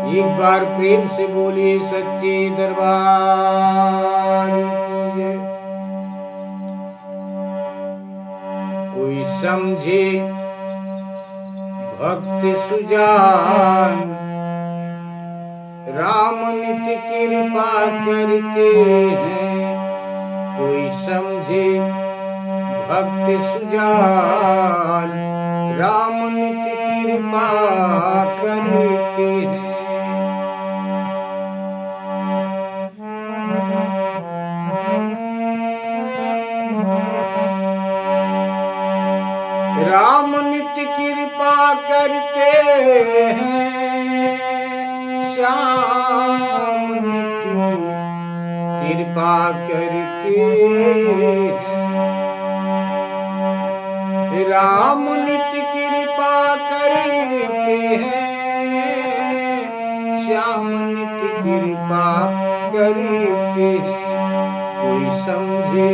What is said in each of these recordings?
एक बार प्रेम से बोलिए सच्चे दरबार की जय। कोई समझे भक्त सुजान, राम नित्य कृपा करते हैं। कोई समझे भक्त सुजान, राम नित्य कृपा करते हैं। राम नित्य कृपा करते हैं, श्याम नित्य कृपा करते हैं। राम नित्य कृपा करते हैं, श्याम नित्य कृपा करते हैं। कोई समझे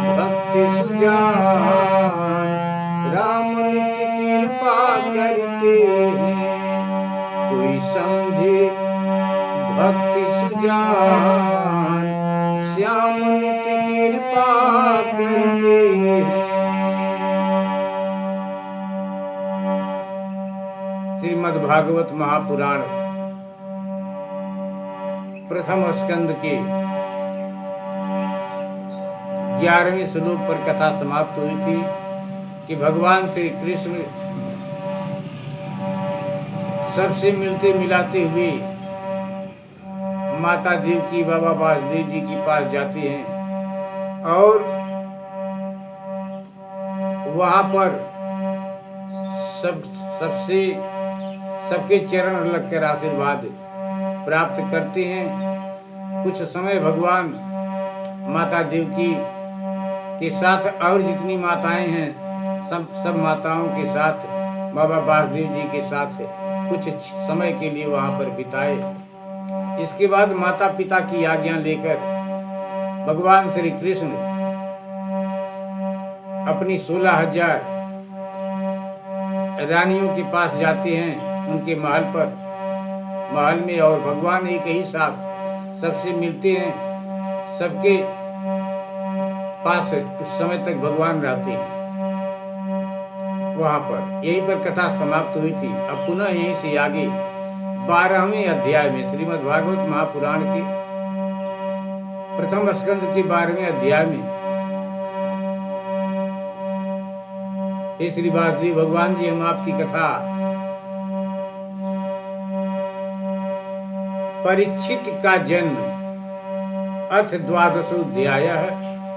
भक्त सुजान, राम नित्य कृपा करते हैं। कोई समझे भक्ति सुजान, श्याम नित्य कृपा करते हैं। श्रीमद् भागवत महापुराण प्रथम स्कंद के 11वें श्लोक पर कथा समाप्त हुई थी कि भगवान श्री कृष्ण सबसे मिलते मिलाते हुए माता देवकी बाबा वासुदेव जी के पास जाते हैं और वहां पर सबके चरण लगकर आशीर्वाद प्राप्त करते हैं। कुछ समय भगवान माता देवकी के साथ और जितनी माताएं हैं सब माताओं के साथ बाबा वासुदेव जी के साथ कुछ समय के लिए वहां पर बिताए। इसके बाद माता पिता की आज्ञा लेकर भगवान श्री कृष्ण अपनी 16,000 रानियों के पास जाते हैं, उनके महल में, और भगवान एक ही साथ सबसे मिलते हैं। सबके पास कुछ समय तक भगवान रहते हैं वहां पर। यहीं पर कथा समाप्त हुई थी। अब पुनः यहीं से आगे 12वें अध्याय में श्रीमद् भागवत महापुराण के प्रथम स्कंद के 12वें अध्याय में हे श्री वासुदेव भगवान जी, हम आपकी कथा परीक्षित का जन्म अथ 12वां अध्याय,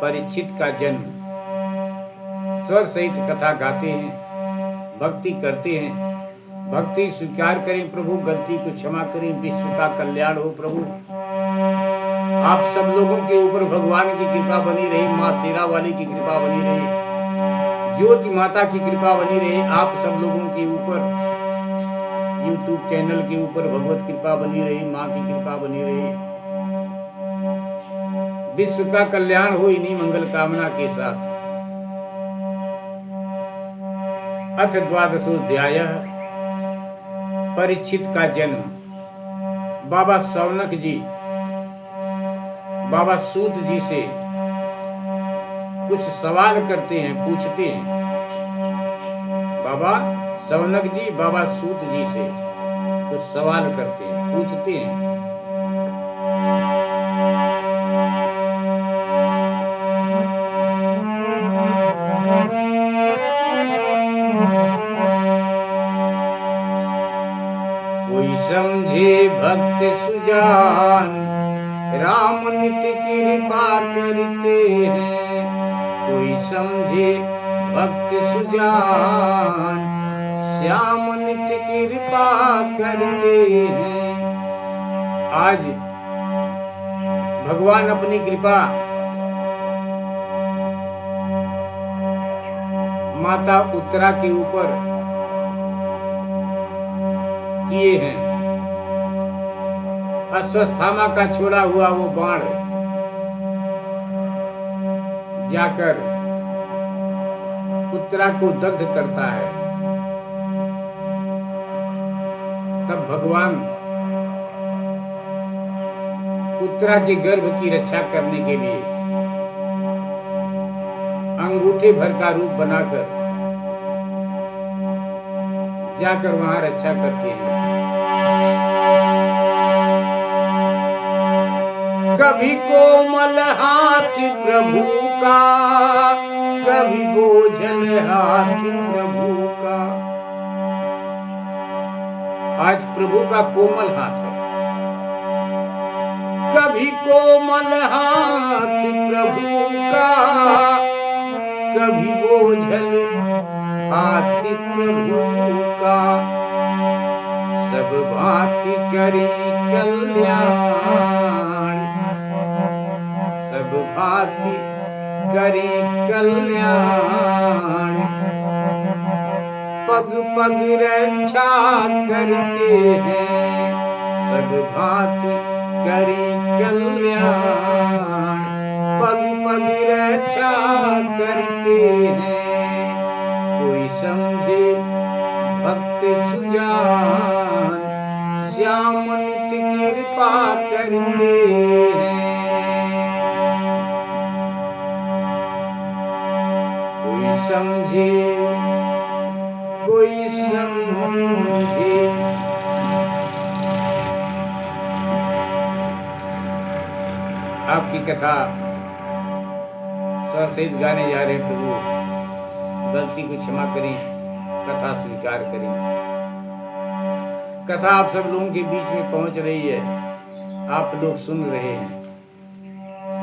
परीक्षित का जन्म, स्वर सहित कथा गाते हैं, भक्ति करते हैं। भक्ति स्वीकार करें प्रभु, गलती को क्षमा करें, विश्व का कल्याण हो प्रभु। आप सब लोगों के ऊपर भगवान की कृपा बनी रहे, माँ शेरा वाली की कृपा बनी रहे, ज्योति माता की कृपा बनी रहे। आप सब लोगों के ऊपर YouTube चैनल के ऊपर भगवत कृपा बनी रही, माँ की कृपा बनी रही। विश्व का कल्याण हो इन्हीं मंगल कामना के साथ। अथ 12वां अध्याय, परीक्षित का जन्म। बाबा शौनक जी बाबा सूत जी से कुछ सवाल करते हैं, पूछते हैं। बाबा शौनक जी बाबा सूत जी से कुछ सवाल करते हैं, पूछते हैं। कोई समझे भक्त सुजान, राम नित्य कृपा करते हैं। कोई समझे भक्त सुजान, श्याम नित्य कृपा करते हैं। आज भगवान अपनी कृपा माता उत्तरा के ऊपर किए हैं। अश्वत्थामा का छोड़ा हुआ वो बाण जाकर उत्तरा को दग्ध करता है। तब भगवान पुत्रा के गर्भ की रक्षा करने के लिए अंगूठे भर का रूप बनाकर जाकर वहां रक्षा करते हैं। कभी कोमल हाथ प्रभु का, कभी बोझल हाथ प्रभु का। आज प्रभु का कोमल हाथ है, कभी कोमल हाथ प्रभु का, कभी बोझल हाथ प्रभु का। सब भांति करी कल्याण, सब भांति करी कल्याण। पग पग रक्षा करते हैं, सब भांति करी कल्याण। पग पग रक्षा करते हैं, कोई समझे भक्त सुजान, श्याम नित कृपा करते हैं। कोई समझे, कोई समझे। आपकी कथा सहित गाने जा रहे प्रभु, गलती को क्षमा करें, कथा स्वीकार करें। कथा आप सब लोगों के बीच में पहुंच रही है, आप लोग सुन रहे हैं।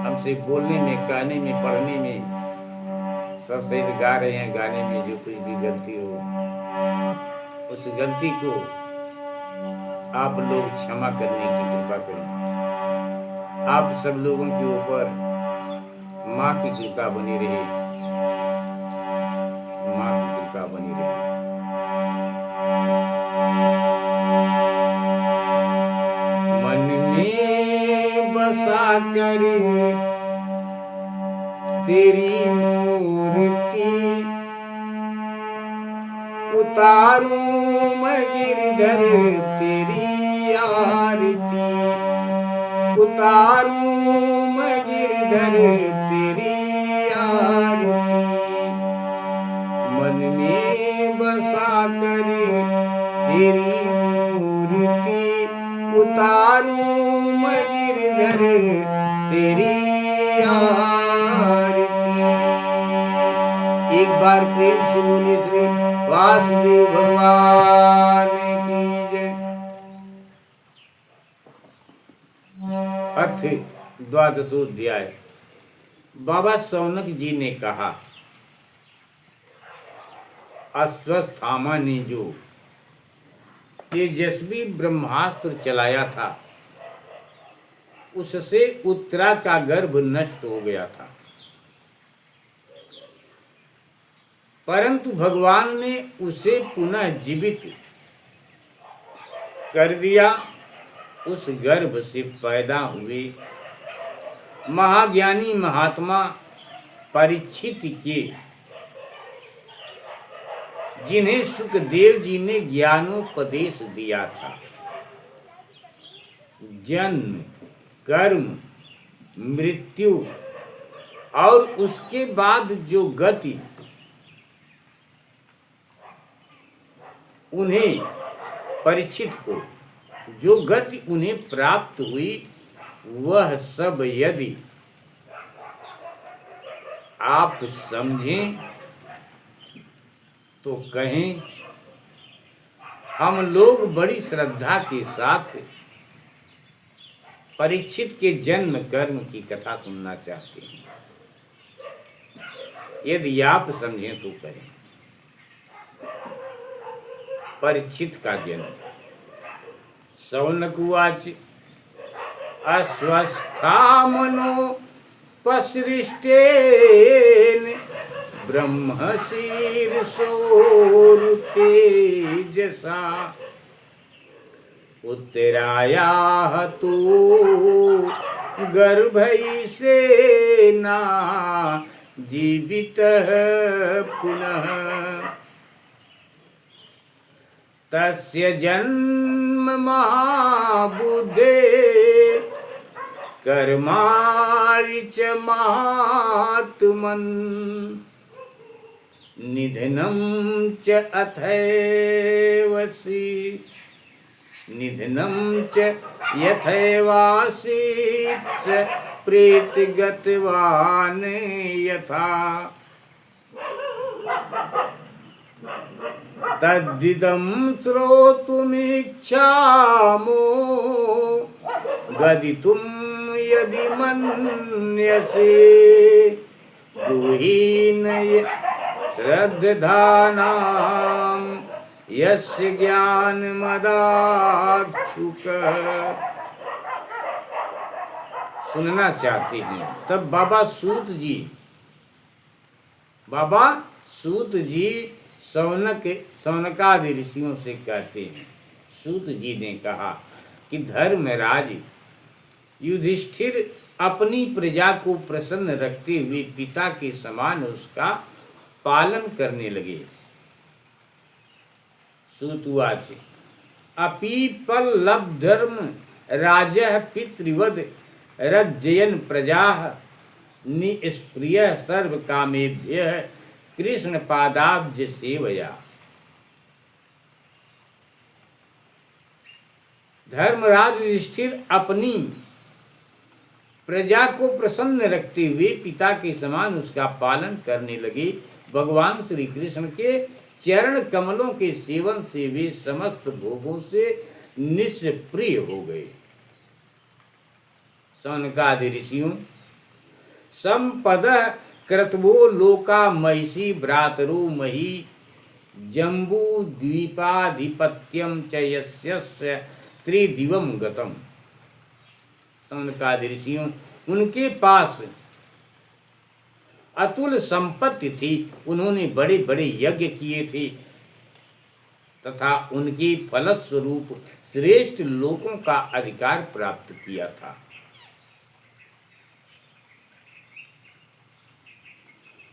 हमसे बोलने में, गाने में, पढ़ने में, सब सहित गा रहे हैं। गाने में जो कुछ भी गलती हो, उस गलती को आप लोग क्षमा करने की कृपा करें। आप सब लोगों के ऊपर माँ की कृपा बनी रहे, माँ की कृपा बनी रहे। मन में बसा कर तेरी मूर्ति, उतारूं मैं गिरधर तेरी आरती, उतारूं मैं गिरधर तेरी आरती। मन में बसा कर तेरी मूर्ति, उतारूं मैं गिरधर तेरी आरती। एक बार प्रेम से बोले श्री वासुदेव भगवान की जय। अर्थ द्वादशोध्याय। बाबा सौनक जी ने कहा, अश्वत्थामा ने जो तेजस्वी ब्रह्मास्त्र चलाया था, उससे उत्तरा का गर्भ नष्ट हो गया था, परंतु भगवान ने उसे पुनः जीवित कर दिया। उस गर्भ से पैदा हुए महाज्ञानी महात्मा परीक्षित के, जिन्हें सुखदेव जी ने ज्ञानोपदेश दिया था, जन्म, कर्म, मृत्यु और उसके बाद जो गति उन्हें परीक्षित को, जो गति उन्हें प्राप्त हुई, वह सब यदि आप समझें तो कहें, हम लोग बड़ी श्रद्धा के साथ परीक्षित के जन्म कर्म की कथा सुनना चाहते हैं। यदि आप समझें तो कहें। परीक्षित का जन्म। सौनक उवाच, अस्वस्थामनो पसृष्टेन ब्रह्मशीर्षोरुतेजसा, उत्तरायाः तो गर्भैसेना जीवितः पुनः। तस्य जन्म महाबुद्धे कर्माणि च महात्मन् निधनं च अथैवसि निधनं च यथैवासीत् स प्रीतिगतवान् यथा तद्दिदं श्रोतुमिच्छामो गदितुं यदि मन्यसे ब्रूहि न श्रद्धानां यस्य ज्ञानमदाक्षुक। सुनना चाहते हैं तब बाबा सूत जी सौनकादि ऋषियों से कहते हैं। सूत जी ने कहा कि धर्मराज युधिष्ठिर अपनी प्रजा को प्रसन्न रखते हुए पिता के समान उसका पालन करने लगे। सूतवाच अपीपल्लब्धर्म राजः पितृवद रज्जयन् प्रजाः निष्प्रियः सर्वकामेभ्यः कृष्ण पादाब्ज सेवया। धर्मराज युधिष्ठिर अपनी प्रजा को प्रसन्न रखते हुए पिता के समान उसका पालन करने लगे। भगवान श्री कृष्ण के चरण कमलों के सेवन से वे समस्त भोगों से निष्प्रिय हो गए। सौनकादि ऋषियों संपद क्रतवो लोका महिषी भ्रातरो मही जम्बू द्वीपाधिपत्यम च यस्य त्रिदिवम गतम। सौनकादि ऋषियों उनके पास अतुल संपत्ति थी। उन्होंने बड़े बड़े यज्ञ किए थे तथा उनके फलस्वरूप श्रेष्ठ लोकों का अधिकार प्राप्त किया था।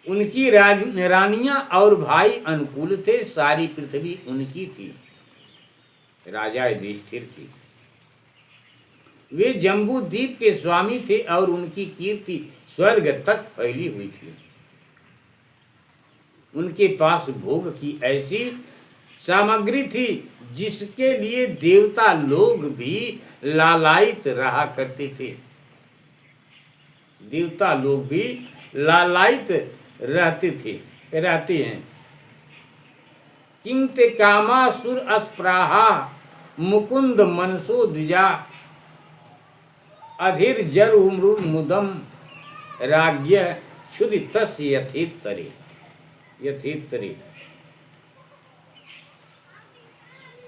उनकी रानियां और भाई अनुकूल थे। सारी पृथ्वी उनकी थी, राजा युधिष्ठिर की। वे जम्बू द्वीप के स्वामी थे और उनकी कीर्ति स्वर्ग तक फैली हुई थी। उनके पास भोग की ऐसी सामग्री थी जिसके लिए देवता लोग भी लालायित रहा करते थे। देवता लोग भी लालायित रहते हैं। किंते कामासुर अस्पृहा मुकुंद मनसो द्विजा अधीर जर मुदम राज्य क्षुदितस् यथेतरे।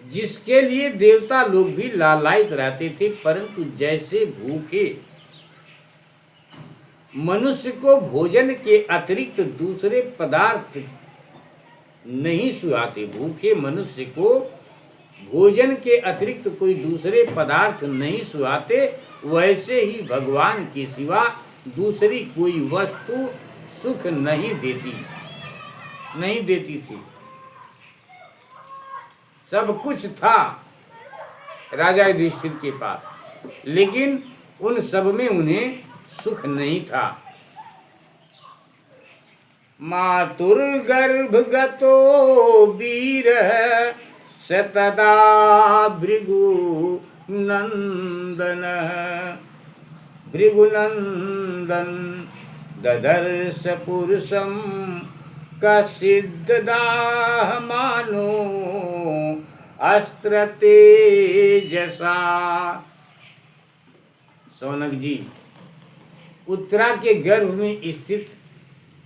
जिसके लिए देवता लोग भी लालायित रहते थे, परंतु जैसे भूखे मनुष्य को भोजन के अतिरिक्त दूसरे पदार्थ नहीं सुहाते, भूखे मनुष्य को भोजन के अतिरिक्त कोई दूसरे पदार्थ नहीं सुहाते, वैसे ही भगवान के सिवा दूसरी कोई वस्तु सुख नहीं देती थी। सब कुछ था राजा युधिष्ठिर के पास, लेकिन उन सब में उन्हें सुख नहीं था। मातुर्गर्भगतो वीर सतदा भृगुनंदन ददर्श पुरुषम कसिद्दाहमानो अस्त्र तेजसा। सौनक जी, उत्तरा के गर्भ में स्थित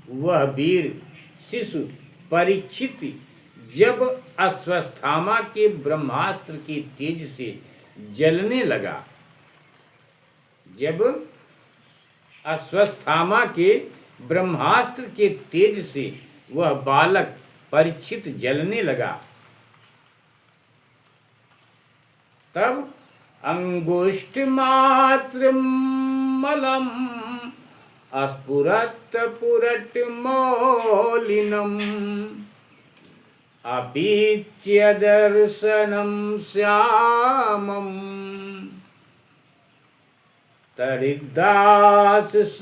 वह वीर शिशु परीक्षित जब अश्वत्थामा के ब्रह्मास्त्र के तेज से जलने लगा, जब अश्वत्थामा के ब्रह्मास्त्र के तेज से वह बालक परीक्षित जलने लगा, तब अंगुष्ठ मात्र मलम अस्फुरत पुरट मौलिनम अपीच्य दर्शनम श्यामम। तरिदास स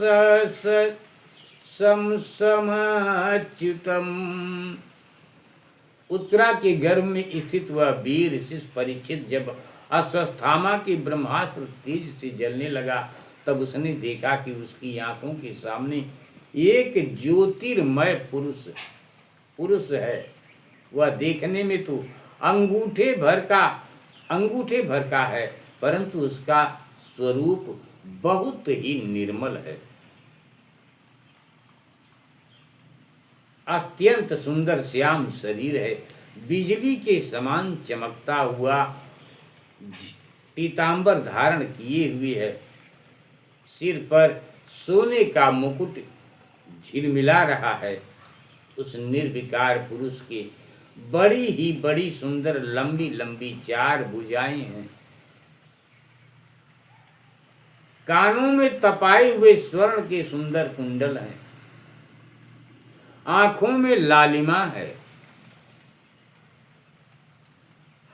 सम समच्युतम। उत्तरा के गर्भ में स्थित वह वीर शिष्य परीक्षित जब अश्वत्थामा के ब्रह्मास्त्र तेज से जलने लगा, तब उसने देखा कि उसकी आंखों के सामने एक ज्योतिर्मय पुरुष है। वह देखने में तो अंगूठे भर का है, परंतु उसका स्वरूप बहुत ही निर्मल है। अत्यंत सुंदर श्याम शरीर है, बिजली के समान चमकता हुआ पीतांबर धारण किए हुए है। सिर पर सोने का मुकुट झिलमिला रहा है। उस निर्विकार पुरुष के बड़ी ही बड़ी सुंदर लंबी लंबी 4 भुजाएं हैं। कानों में तपाए हुए स्वर्ण के सुंदर कुंडल हैं। आंखों में लालिमा है।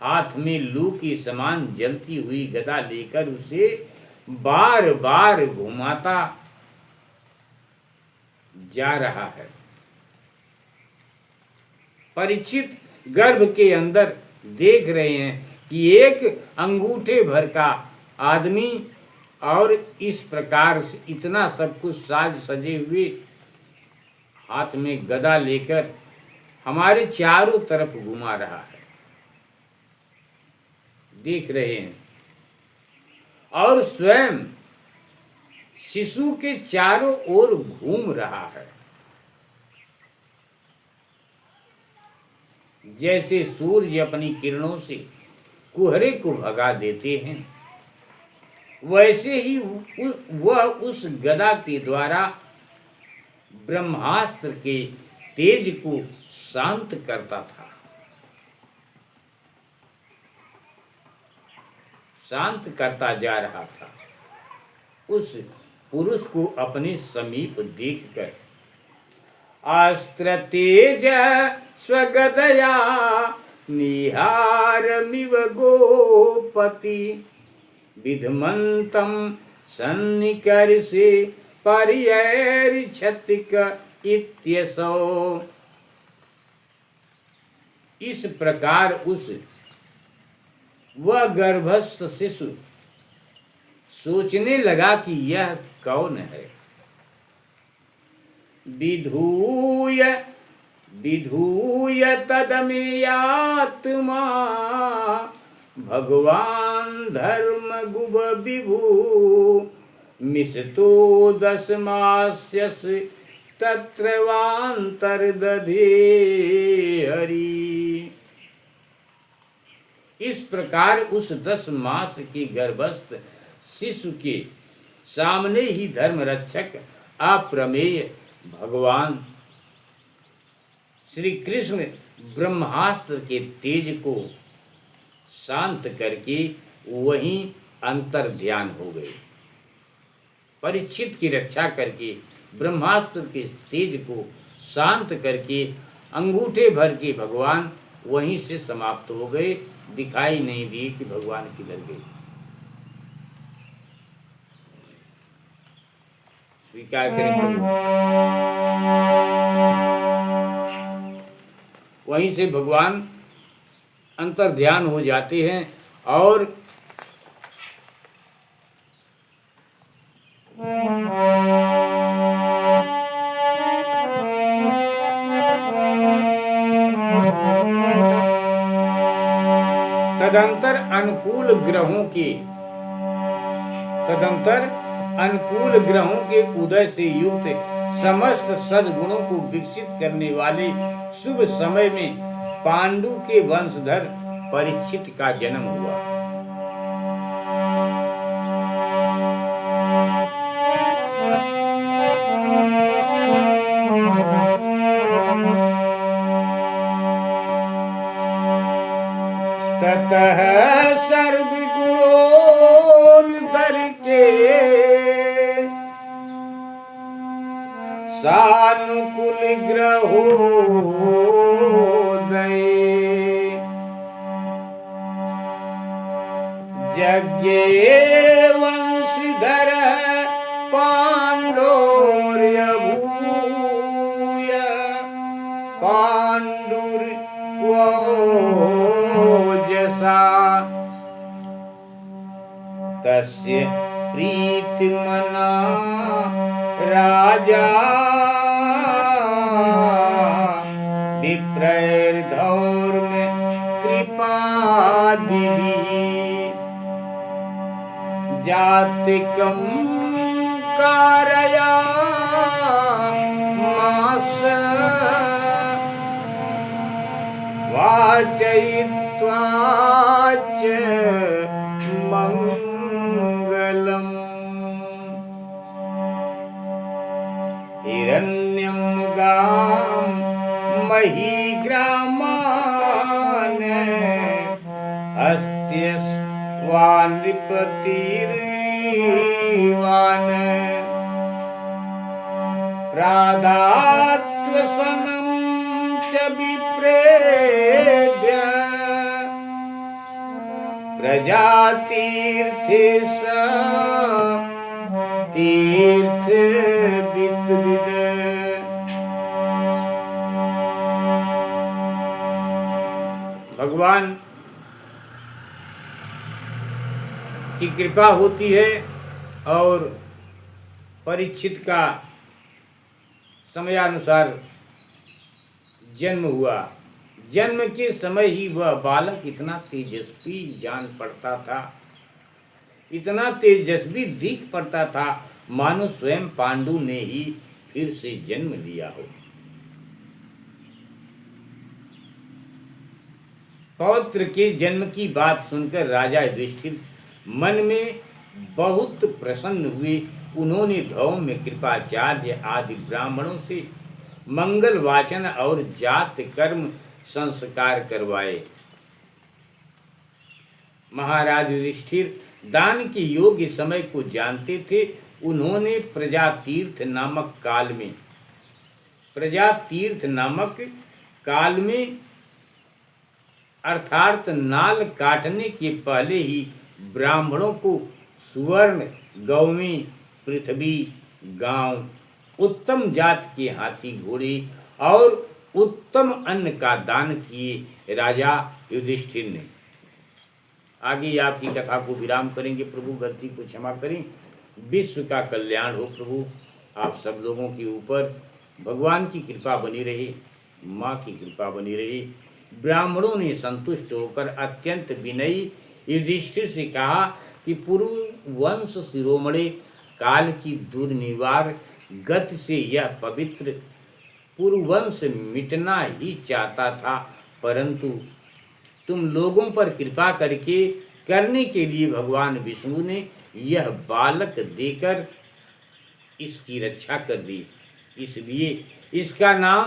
हाथ में लू के समान जलती हुई गदा लेकर उसे बार बार घुमाता जा रहा है। परीक्षित गर्भ के अंदर देख रहे हैं कि एक अंगूठे भर का आदमी और इस प्रकार से इतना सब कुछ साज सजे हुए हाथ में गदा लेकर हमारे चारों तरफ घुमा रहा है, देख रहे हैं। और स्वयं शिशु के चारों ओर घूम रहा है। जैसे सूर्य अपनी किरणों से कुहरे को भगा देते हैं, वैसे ही वह उस गदा के द्वारा ब्रह्मास्त्र के तेज को शांत करता था, शांत करता जा रहा था। उस पुरुष को अपने समीप देखकर अस्त्र तेज स्वगदया निहारमिव गोपति विधमंतम सन्निकर्षे पर्यैर्छतिक इत्यसौ। इस प्रकार वह गर्भस्थ शिशु सोचने लगा कि यह कौन है। विधूय विधूय तदमेयात्मा भगवान धर्म गुभ विभु मिषतो दशमास्यस तत्रवांतर्दधे हरि। इस प्रकार उस 10 मास के गर्भस्थ शिशु के सामने ही धर्म रक्षक अप्रमेय भगवान श्री कृष्ण ब्रह्मास्त्र के तेज को शांत करके वहीं अंतर ध्यान हो गए। परीक्षित की रक्षा करके ब्रह्मास्त्र के तेज को शांत करके अंगूठे भर के भगवान वहीं से समाप्त हो गए। दिखाई नहीं दिए कि भगवान किधर गए। स्वीकार करें प्रभु। वहीं से भगवान अंतर ध्यान हो जाते हैं और तदंतर अनुकूल ग्रहों के उदय से युक्त समस्त सद्गुणों को विकसित करने वाले शुभ समय में पांडु के वंशधर परीक्षित का जन्म हुआ। ततः सर्वगुणोर्धर के सानुकूल ग्रहोदय यज्ञे वंशीधर शौर्यभूय पाण्डुर्वोजसा तस्य प्रीतिमना राजा विप्रैर्धौर्म कृपादिभिः जातिकं कारया मास वाचयित्वा च मङ्गलम् हिरण्यं गां महीग्रामान् अस्त्यस्वान् नृपतिर्वान् प्रादात्वसनं च विप्रेभ्य प्रजातीर्थे स तीर्थविद्विद। भगवान की कृपा होती है और परीक्षित का समयानुसार जन्म हुआ। जन्म के समय ही वह बालक इतना तेजस्वी जान पड़ता था, इतना तेजस्वी दिख पड़ता था, मानो स्वयं पांडु ने ही फिर से जन्म लिया हो। पौत्र के जन्म की बात सुनकर राजा युधिष्ठिर मन में बहुत प्रसन्न हुए। उन्होंने धौम्य, कृपाचार्य आदि ब्राह्मणों से मंगल वाचन और जात कर्म संस्कार करवाए। महाराज युधिष्ठिर दान के योग्य समय को जानते थे। उन्होंने प्रजातीर्थ नामक काल में अर्थात नाल काटने के पहले ही ब्राह्मणों को सुवर्ण, गौवी, पृथ्वी, गांव, उत्तम जात के हाथी घोड़े और उत्तम अन्न का दान किए राजा युधिष्ठिर ने। आगे आपकी कथा को विराम करेंगे। प्रभु गलती को क्षमा करें। विश्व का कल्याण हो प्रभु। आप सब लोगों के ऊपर भगवान की कृपा बनी रहे, माँ की कृपा बनी रही। ब्राह्मणों ने संतुष्ट होकर अत्यंत विनयी युधिष्ठिर से कहा कि पूर्व वंश शिरोमणि काल की दुर्निवार गति से यह पवित्र पूर्ववंश मिटना ही चाहता था, परंतु तुम लोगों पर कृपा करने के लिए भगवान विष्णु ने यह बालक देकर इसकी रक्षा कर दी। इसलिए इसका नाम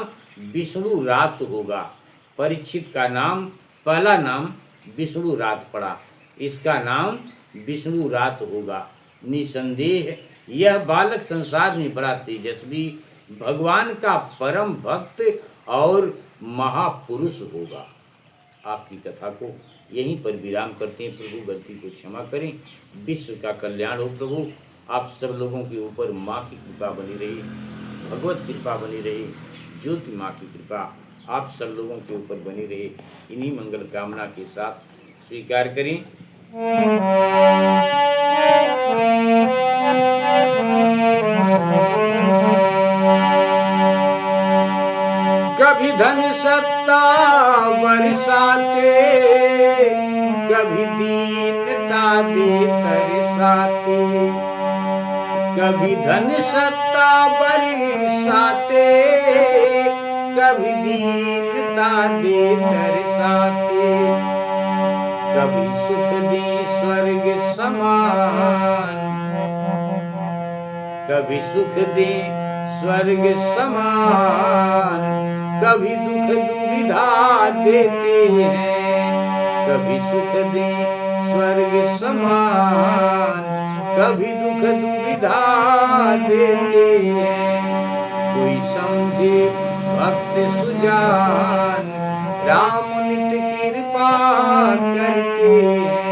विष्णु रात होगा। परीक्षित का पहला नाम विष्णु रात पड़ा। इसका नाम विष्णु रात होगा। निसंदेह यह बालक संसार में बड़ा तेजस्वी, भगवान का परम भक्त और महापुरुष होगा। आपकी कथा को यहीं पर विराम करते हैं। प्रभु गलती को क्षमा करें। विश्व का कल्याण हो प्रभु। आप सब लोगों के ऊपर माँ की कृपा बनी रही, भगवत कृपा बनी रही, ज्योति माँ की कृपा आप सब लोगों के ऊपर बनी रहे। इन्हीं मंगल कामना के साथ स्वीकार करें। कभी धन सत्ता बरसाते, कभी दीनता दे तरसाते। कभी धन सत्ता बरसाते, कभी दीनता दे तरसाते। कभी सुख दे स्वर्ग समान, कभी सुख दे स्वर्ग समान। कभी दुख दुविधा देते हैं, कभी सुख दे स्वर्ग समान। कभी दुख दुविधा देते हैं। कोई समझे भक्त सुजान, राम नित कृपा करते हैं।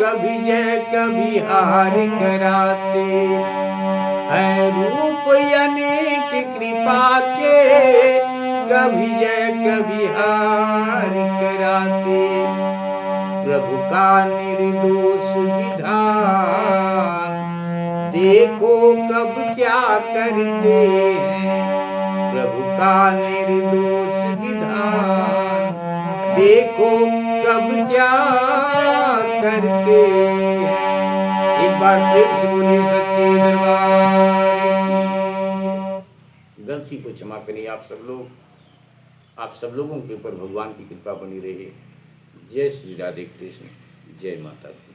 कभी जय कभी हार कराते हैं। रूप अनेक कृपा के, कभी जय कभी हार कराते। प्रभु का निर्दोष विधान देखो कब क्या करते हैं। प्रभु का निर्दोष विधान देखो कब क्या करते हैं। एक बार प्रेम से बोलिए सच्चे दरबार की। गलती को क्षमा करिए आप सब लोग। आप सब लोगों के ऊपर भगवान की कृपा बनी रहे। जय श्री राधे कृष्ण, जय माता दी।